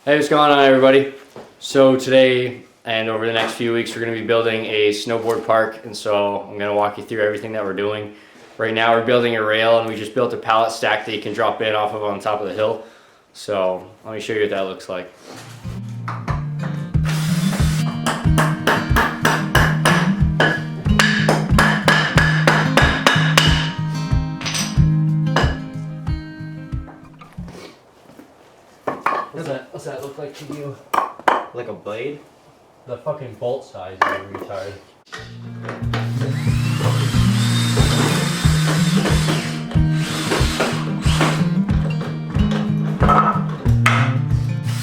Hey, what's going on, everybody? So today and over the next few weeks we're going to be building a snowboard park, and so I'm going to walk you through everything that we're doing. Right now we're building a rail, and we just built a pallet stack that you can drop in off of on top of the hill. So let me show you what that looks like. What's that look like to you? Like a blade? The fucking bolt size, you retard.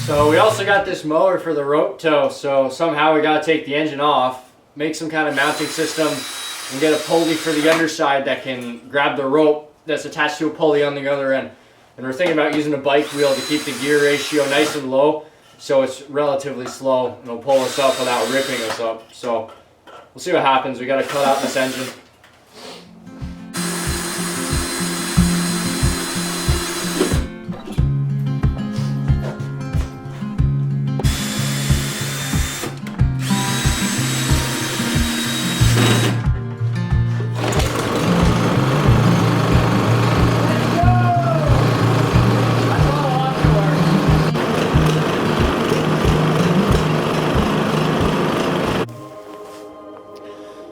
So we also got this mower for the rope tow, so somehow we gotta take the engine off, make some kind of mounting system, and get a pulley for the underside that can grab the rope that's attached to a pulley on the other end. And we're thinking about using a bike wheel to keep the gear ratio nice and low, so it's relatively slow and it'll pull us up without ripping us up. So we'll see what happens. We gotta cut out this engine.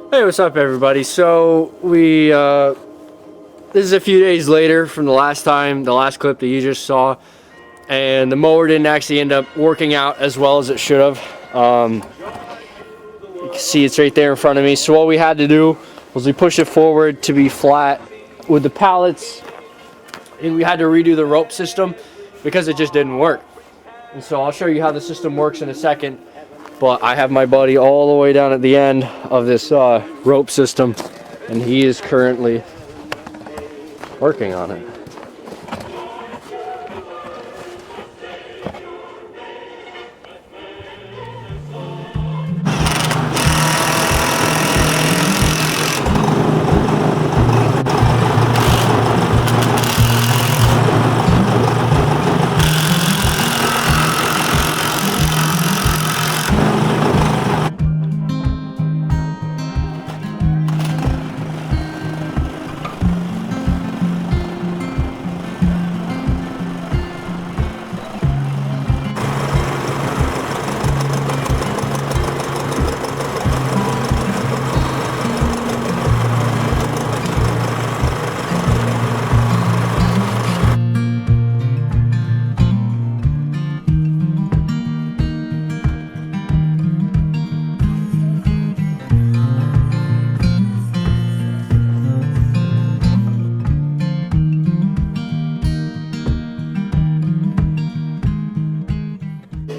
Hey, what's up, everybody? So this is a few days later from the last clip that you just saw, and the mower didn't actually end up working out as well as it should have. You can see it's right there in front of me. So what we had to do was we pushed it forward to be flat with the pallets, and we had to redo the rope system because it just didn't work. And so I'll show you how the system works in a second. But I have my buddy all the way down at the end of this rope system, and he is currently working on it.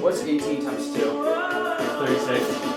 What's 18 times 2? 36.